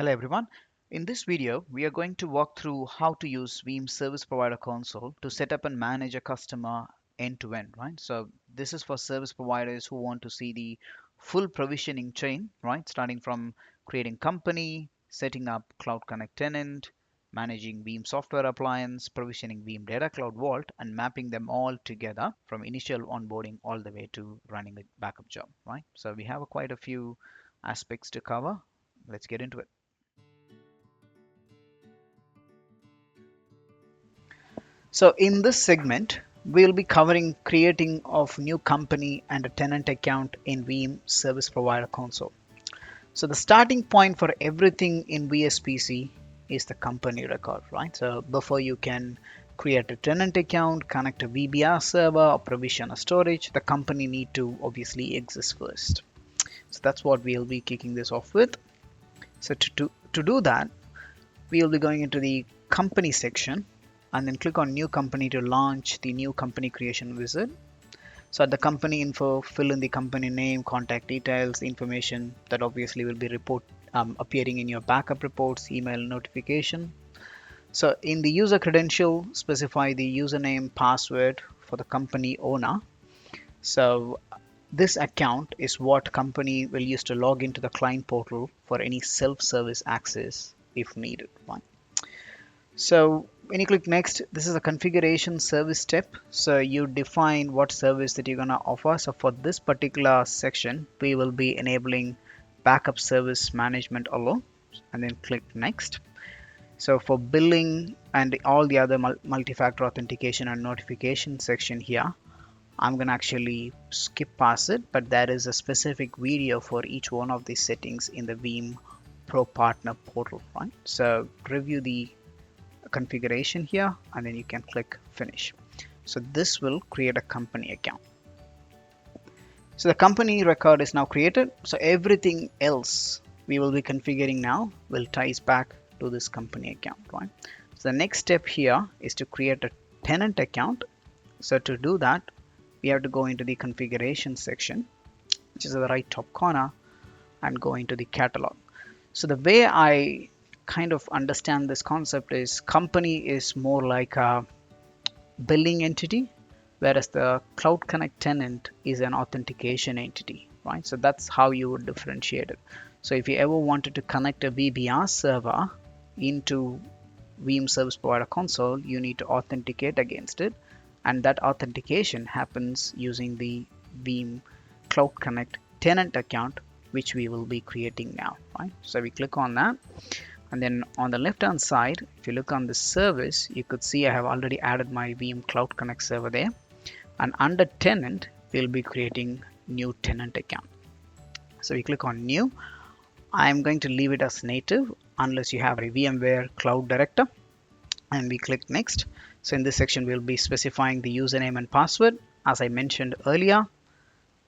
Hello everyone. In this video, we are going to walk through how to use Veeam Service Provider Console to set up and manage a customer end to end, right? So this is for service providers who want to see the full provisioning chain, right? Starting from creating company, setting up Cloud Connect tenant, managing Veeam software appliance, provisioning Veeam Data Cloud Vault, and mapping them all together from initial onboarding all the way to running a backup job, right? So we have quite a few aspects to cover. Let's get into it. So in this segment, we'll be covering creating of new company and a tenant account in Veeam Service Provider Console. So the starting point for everything in VSPC is the company record, right? So before you can create a tenant account, connect a VBR server, or provision a storage, the company need to obviously exist first. So that's what we'll be kicking this off with. So to do that, we'll be going into the company section and then click on new company to launch the new company creation wizard. So at the company info, fill in the company name, contact details, information that obviously will be appearing in your backup reports, email notification. So in the user credential, specify the username, password for the company owner. So this account is what company will use to log into the client portal for any self-service access if needed. Right? So when you click next, this is a configuration service step. So you define what service that you're going to offer. So for this particular section, we will be enabling backup service management alone, and then click next. So for billing and all the other multi-factor authentication and notification section here, I'm going to actually skip past it, but there is a specific video for each one of these settings in the Veeam Pro Partner portal, right? So review the configuration here and then you can click finish. So this will create a company account. So the company record is now created. So everything else we will be configuring now will ties back to this company account, right? So the next step here is to create a tenant account. So to do that, we have to go into the configuration section, which is at the right top corner, and go into the catalog. So the way I kind of understand this concept is company is more like a billing entity, whereas the Cloud Connect tenant is an authentication entity, right? So that's how you would differentiate it. So if you ever wanted to connect a VBR server into Veeam Service Provider Console, you need to authenticate against it, and that authentication happens using the Veeam Cloud Connect tenant account, which we will be creating now, right? So we click on that. And then on the left hand side, if you look on the service, you could see I have already added my Veeam Cloud Connect server there. And under tenant, we'll be creating new tenant account. So we click on new. I'm going to leave it as native unless you have a VMware Cloud Director. And we click next. So in this section, we'll be specifying the username and password. As I mentioned earlier,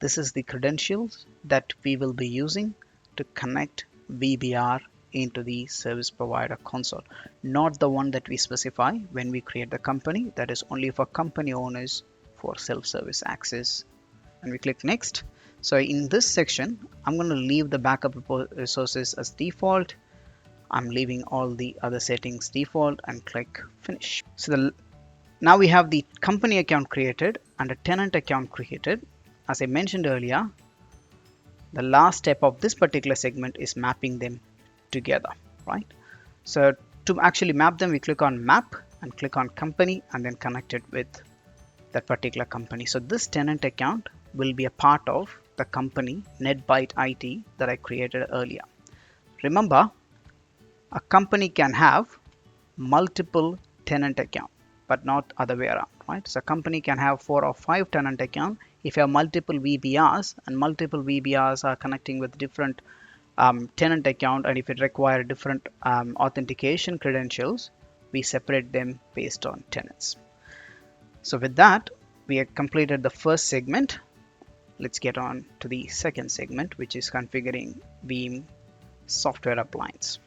this is the credentials that we will be using to connect VBR into the service provider console, not the one that we specify when we create the company. That is only for company owners for self-service access. And we click next. So in this section, I'm going to leave the backup resources as default. I'm leaving all the other settings default and click finish. So now we have the company account created and a tenant account created. As I mentioned earlier, the last step of this particular segment is mapping them together, right? So to actually map them, we click on map and click on company and then connect it with that particular company. So this tenant account will be a part of the company NetByte IT that I created earlier. Remember, a company can have multiple tenant account, but not other way around, right? So a company can have 4 or 5 tenant account. If you have multiple VBRs and multiple VBRs are connecting with different tenant account, and if it requires different authentication credentials, we separate them based on tenants. So with that, we have completed the first segment. Let's get on to the second segment, which is configuring Veeam software appliance.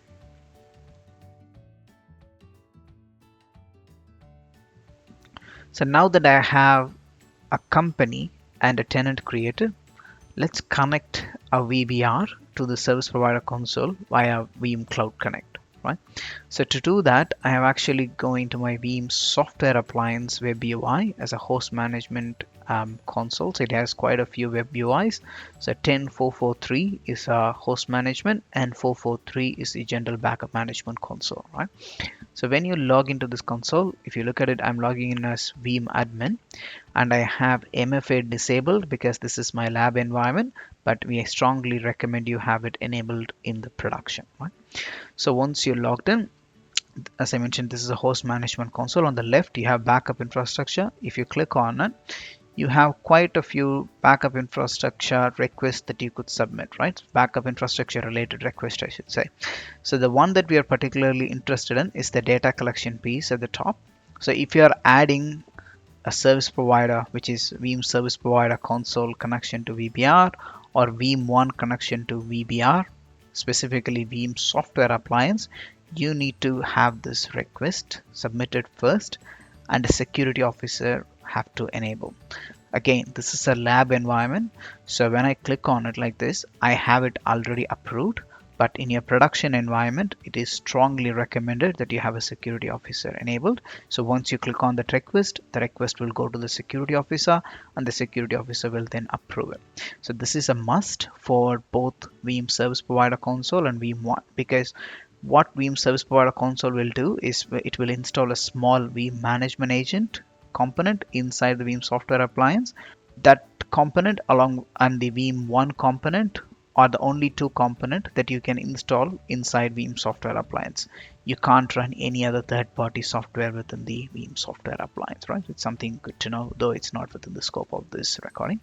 So now that I have a company and a tenant created, let's connect a VBR to the service provider console via Veeam Cloud Connect, right? So to do that, I have actually go into my Veeam software appliance web UI as a host management console. So it has quite a few web UIs. So 10.4.4.3 is host management, and 4.4.3 is the general backup management console, right? So when you log into this console, if you look at it, I'm logging in as Veeam admin, and I have MFA disabled because this is my lab environment, but we strongly recommend you have it enabled in the production, right? So once you're logged in, as I mentioned, this is a host management console. On the left, you have backup infrastructure. If you click on it, you have quite a few backup infrastructure requests that you could submit, right? Backup infrastructure related request, I should say. So the one that we are particularly interested in is the data collection piece at the top. So if you are adding a service provider, which is Veeam service provider console connection to VBR, or Veeam one connection to VBR, specifically Veeam software appliance, you need to have this request submitted first, and a security officer have to enable. Again, this is a lab environment, so when I click on it like this, I have it already approved. But in your production environment, it is strongly recommended that you have a security officer enabled. So once you click on that request, the request will go to the security officer, and the security officer will then approve it. So this is a must for both Veeam service provider console and Veeam one, because what Veeam service provider console will do is it will install a small Veeam management agent component inside the Veeam software appliance. That component along and the Veeam one component are the only two components that you can install inside Veeam software appliance. You can't run any other third-party software within the Veeam software appliance, right? It's something good to know, though it's not within the scope of this recording.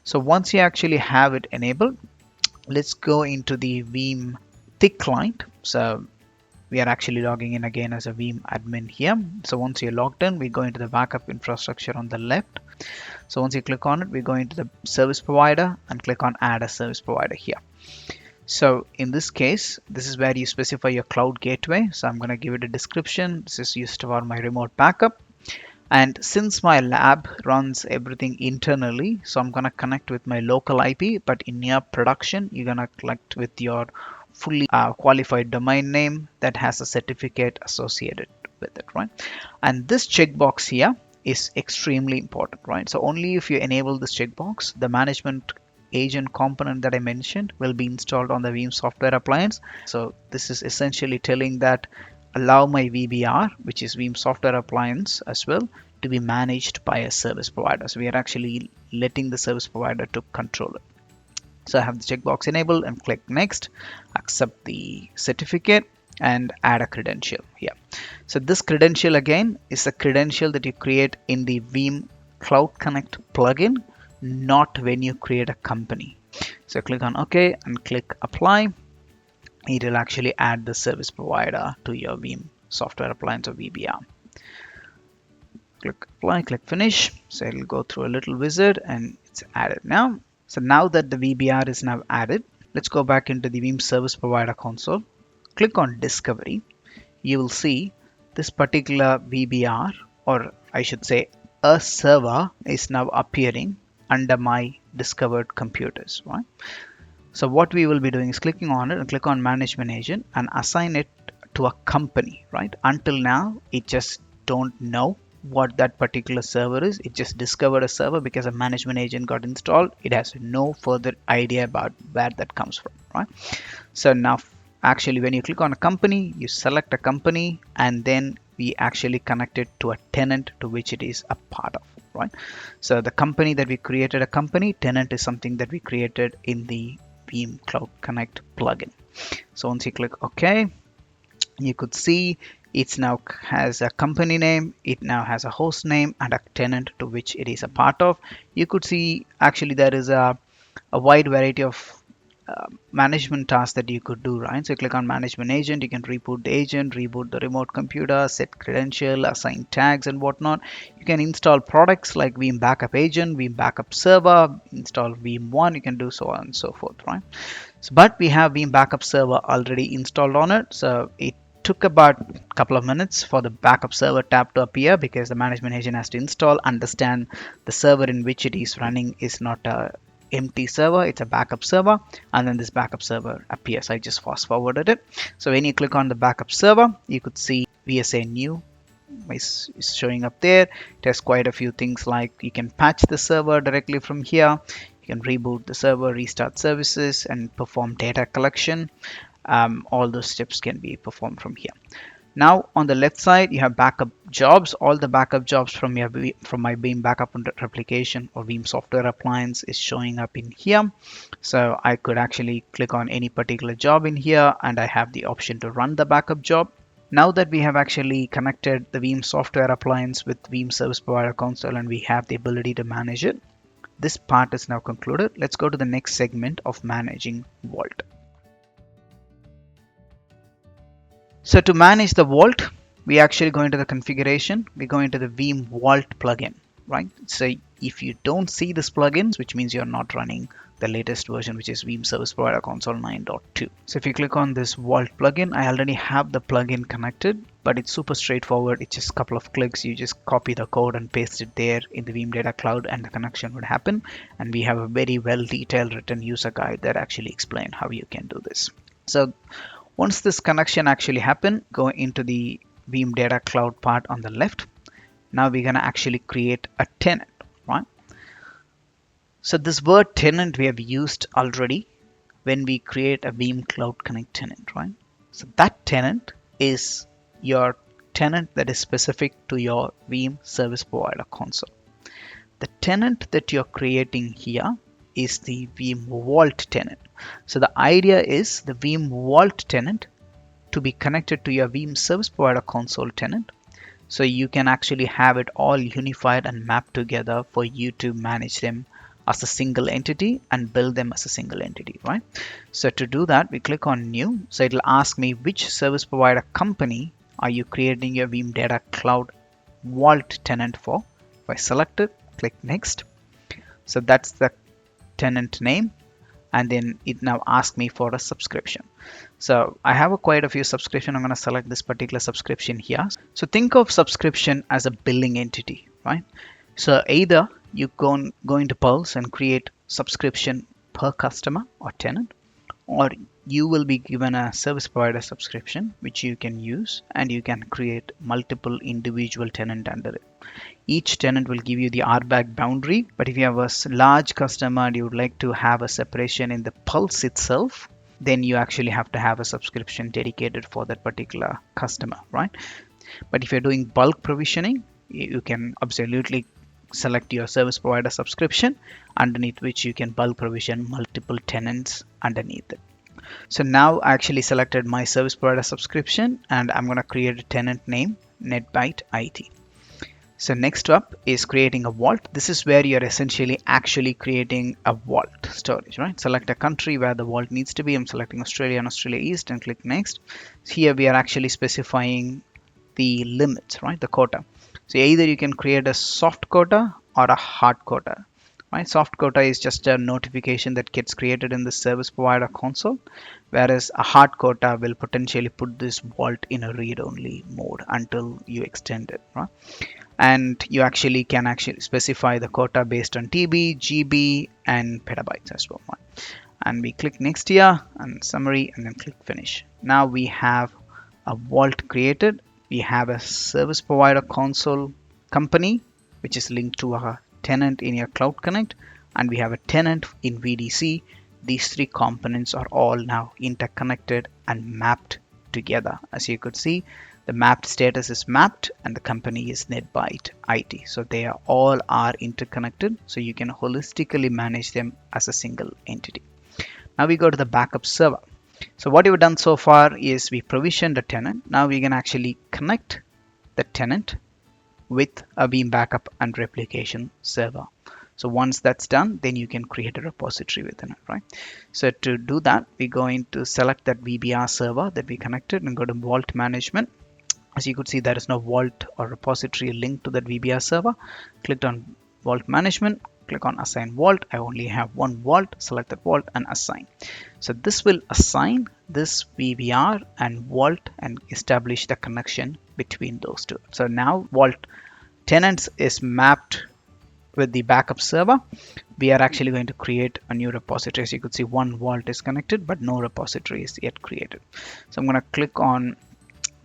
So once you actually have it enabled, let's go into the Veeam thick client. So we are actually logging in again as a Veeam admin here. So once you're logged in, we go into the backup infrastructure on the left. So once you click on it, we go into the service provider and click on add a service provider here. So in this case, this is where you specify your cloud gateway. So I'm going to give it a description. This is used for my remote backup. And since my lab runs everything internally, so I'm going to connect with my local IP, but in your production, you're going to connect with your fully qualified domain name that has a certificate associated with it, right? And this checkbox here is extremely important, right? So only if you enable this checkbox, the management agent component that I mentioned will be installed on the Veeam software appliance. So this is essentially telling that allow my VBR, which is Veeam software appliance as well, to be managed by a service provider. So we are actually letting the service provider to control it. So I have the checkbox enabled and click next, accept the certificate and add a credential here. So this credential again is a credential that you create in the Veeam Cloud Connect plugin, not when you create a company. So click on OK and click apply. It will actually add the service provider to your Veeam software appliance or VBR. Click apply, click finish. So it'll go through a little wizard and it's added now. So now that the VBR is now added, let's go back into the Veeam service provider console. Click on discovery. You will see this particular VBR, or I should say a server, is now appearing under my discovered computers, right? So what we will be doing is clicking on it and click on management agent and assign it to a company, right? Until now, it just don't know what that particular server is. It just discovered a server because a management agent got installed. It has no further idea about where that comes from, right? So now actually when you click on a company, you select a company and then we actually connect it to a tenant to which it is a part of, right? So the company that we created, a company tenant, is something that we created in the Veeam Cloud Connect plugin. So once you click OK, you could see it now has a company name, it now has a host name and a tenant to which it is a part of. You could see actually there is a wide variety of management tasks that you could do, right? So you click on management agent, you can reboot the agent, reboot the remote computer, set credential, assign tags and whatnot. You can install products like Veeam Backup Agent, Veeam Backup Server, install Veeam One, you can do so on and so forth, right? So, but we have Veeam Backup Server already installed on it, so it took about a couple of minutes for the backup server tab to appear because the management agent has to install, understand the server in which it is running is not a empty server, it's a backup server, and then this backup server appears. I just fast forwarded it. So when you click on the backup server, you could see VSA new is showing up there. It has quite a few things like you can patch the server directly from here. You can reboot the server, restart services, and perform data collection. All those steps can be performed from here. Now on the left side, you have backup jobs. All the backup jobs from my Veeam backup and replication or Veeam software appliance is showing up in here. So I could actually click on any particular job in here, and I have the option to run the backup job. Now that we have actually connected the Veeam software appliance with Veeam Service Provider Console and we have the ability to manage it, this part is now concluded. Let's go to the next segment of managing Vault. So to manage the Vault, we actually go into the configuration, we go into the Veeam Vault plugin, right? So if you don't see this plugin, which means you're not running the latest version, which is Veeam Service Provider Console 9.2. So if you click on this Vault plugin, I already have the plugin connected, but it's super straightforward. It's just a couple of clicks. You just copy the code and paste it there in the Veeam Data Cloud and the connection would happen. And we have a very well detailed written user guide that actually explains how you can do this. So once this connection actually happen, go into the Veeam Data Cloud part on the left. Now we're going to actually create a tenant, right? So this word tenant we have used already when we create a Veeam Cloud Connect tenant, right? So that tenant is your tenant that is specific to your Veeam Service Provider Console. The tenant that you're creating here is the Veeam Vault tenant. So the idea is the Veeam Vault tenant to be connected to your Veeam Service Provider Console tenant. So you can actually have it all unified and mapped together for you to manage them as a single entity and build them as a single entity, right? So to do that, we click on new. So it'll ask me which service provider company are you creating your Veeam Data Cloud Vault tenant for. If I select it, click next. So that's the tenant name, and then it now asks me for a subscription. So I have quite a few subscription. I'm going to select this particular subscription here. So think of subscription as a billing entity, right? So either you go into Pulse and create subscription per customer or tenant, or you will be given a service provider subscription which you can use, and you can create multiple individual tenant under it. Each tenant will give you the RBAC boundary, but if you have a large customer and you would like to have a separation in the Pulse itself, then you actually have to have a subscription dedicated for that particular customer, right? But if you're doing bulk provisioning, you can absolutely select your service provider subscription, underneath which you can bulk provision multiple tenants underneath it. So now I actually selected my service provider subscription, and I'm going to create a tenant name, NetByte IT. So next up is creating a vault. This is where you're essentially actually creating a vault storage, right? Select a country where the vault needs to be. I'm selecting Australia and Australia East and click next. So here we are actually specifying the limits, right? The quota. So either you can create a soft quota or a hard quota, right? Soft quota is just a notification that gets created in the service provider console, whereas a hard quota will potentially put this vault in a read-only mode until you extend it, right? And you actually can specify the quota based on TB, GB, and petabytes as well, right? And we click next here and summary, and then click finish. Now we have a vault created. We have a service provider console company, which is linked to a tenant in your Cloud Connect, and we have a tenant in VDC. These three components are all now interconnected and mapped together. As you could see, the mapped status is mapped and the company is NetByte IT. So they are all interconnected, so you can holistically manage them as a single entity. Now we go to the backup server. So what we've done so far is we provisioned a tenant. Now we can actually connect the tenant with a Veeam backup and replication server. So once that's done, then you can create a repository within it, right? So to do that, we're going to select that VBR server that we connected and go to Vault Management. As you could see, there is no vault or repository linked to that VBR server. Click on Vault Management, click on Assign Vault. I only have one vault, select that vault and assign. So this will assign this VBR and vault and establish the connection between those two. So now vault tenants is mapped with the backup server, we are actually going to create a new repository. As you could see, one vault is connected, but no repository is yet created. So I'm going to click on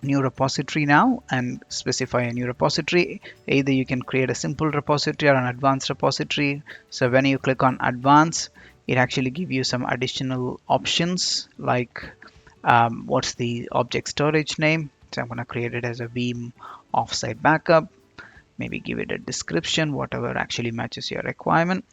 new repository now and specify a new repository. Either you can create a simple repository or an advanced repository. So when you click on advanced, it actually gives you some additional options like what's the object storage name. So I'm going to create it as a Veeam offsite backup. Maybe give it a description, whatever actually matches your requirement.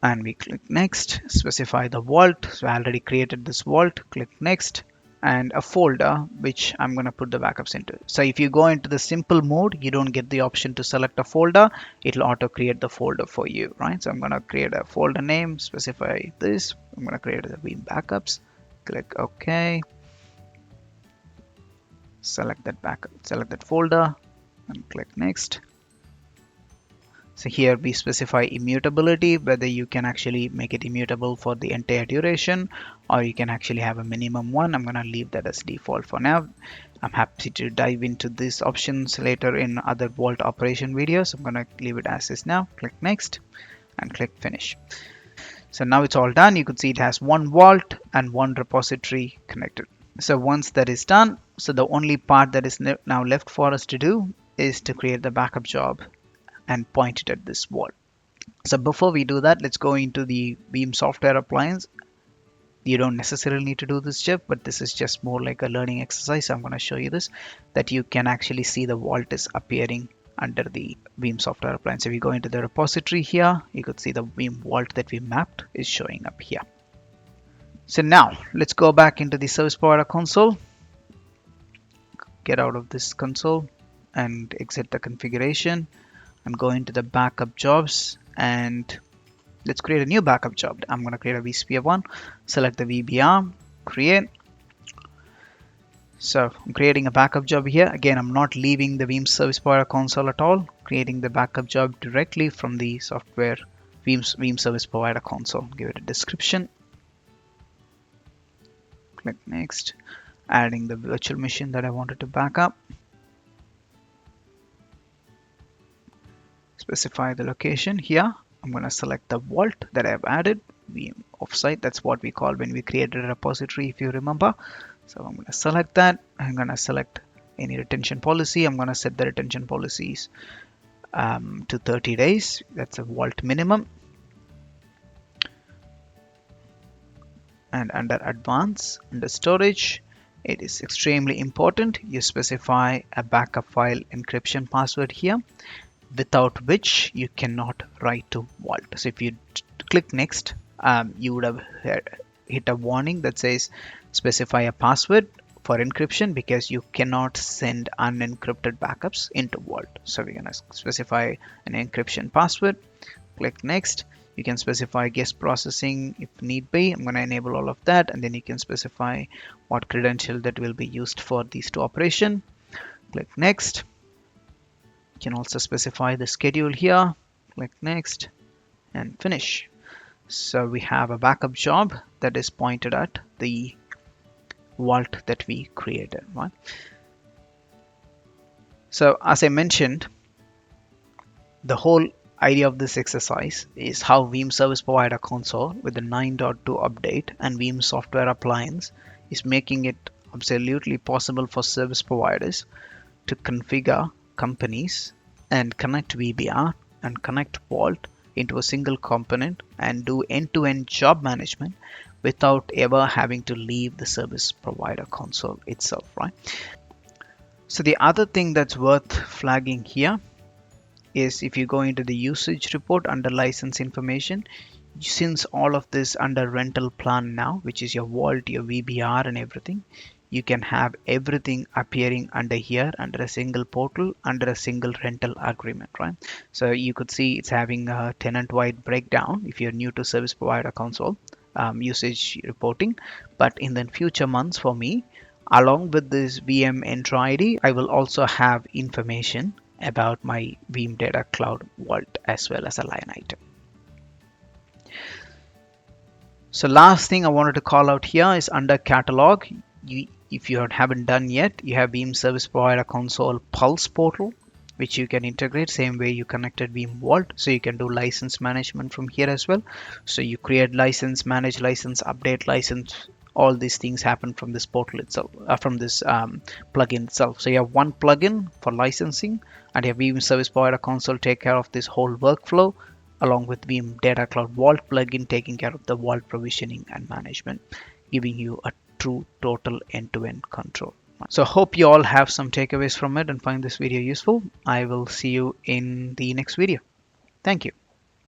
And we click next, specify the vault. So I already created this vault, click next, and a folder which I'm going to put the backups into. So if you go into the simple mode, you don't get the option to select a folder. It'll auto create the folder for you, right? So I'm going to create a folder name, specify this. I'm going to create the Veeam backups, click OK, select that backup, select that folder and click next. So here we specify immutability, whether you can actually make it immutable for the entire duration or you can actually have a minimum one. I'm going to leave that as default for now. I'm happy to dive into these options later in other vault operation videos. I'm going to leave it as is now. Click next and click finish. So now it's all done. You could see it has one vault and one repository connected. So once that is done, so the only part that is now left for us to do is to create the backup job and point it at this wall. So before we do that, let's go into the Veeam software appliance. You don't necessarily need to do this step, but this is just more like a learning exercise. So I'm going to show you this, that you can actually see the vault is appearing under the Veeam software appliance. If you go into the repository here, you could see the Veeam vault that we mapped is showing up here. So now let's go back into the service provider console, get out of this console and exit the configuration and go into the backup jobs, and let's create a new backup job. I'm going to create a vSphere1, select the VBR, create. So I'm creating a backup job here. Again, I'm not leaving the Veeam service provider console at all, creating the backup job directly from the software Veeam service provider console. Give it a description, click next, adding the virtual machine that I wanted to back up. Specify the location here. I'm going to select the vault that I've added, Veeam offsite. That's what we call when we created a repository, if you remember. So I'm going to select that. I'm going to select any retention policy. I'm going to set the retention policies to 30 days. That's a vault minimum. And under advanced, under storage, it is extremely important you specify a backup file encryption password here, without which you cannot write to vault. So if you click next, you would have hit a warning that says specify a password for encryption because you cannot send unencrypted backups into vault. So we're going to specify an encryption password, click next. You can specify guest processing if need be. I'm going to enable all of that, and then you can specify what credential that will be used for these two operations. Click next. You can also specify the schedule here, click next and finish. So we have a backup job that is pointed at the vault that we created, right? So as I mentioned, the whole idea of this exercise is how Veeam Service Provider Console with the 9.2 update and Veeam Software Appliance is making it absolutely possible for service providers to configure companies and connect VBR and connect Vault into a single component and do end-to-end job management without ever having to leave the service provider console itself, right? So the other thing that's worth flagging here is if you go into the usage report under license information, since all of this under rental plan now, which is your Vault, your VBR and everything, you can have everything appearing under here under a single portal under a single rental agreement, right? So you could see it's having a tenant-wide breakdown if you're new to service provider console usage reporting. But in the future months for me, along with this VM entry ID, I will also have information about my Veeam Data Cloud Vault as well as a line item. So last thing I wanted to call out here is under catalog. If you haven't done yet, you have Veeam Service Provider Console Pulse portal, which you can integrate same way you connected Veeam Vault. So you can do license management from here as well. So you create license, manage license, update license. All these things happen from this portal itself, from this plugin itself. So you have one plugin for licensing, and your Veeam Service Provider Console take care of this whole workflow, along with Veeam Data Cloud Vault plugin taking care of the vault provisioning and management, giving you a true total end-to-end control. So hope you all have some takeaways from it and find this video useful. I will see you in the next video. Thank you.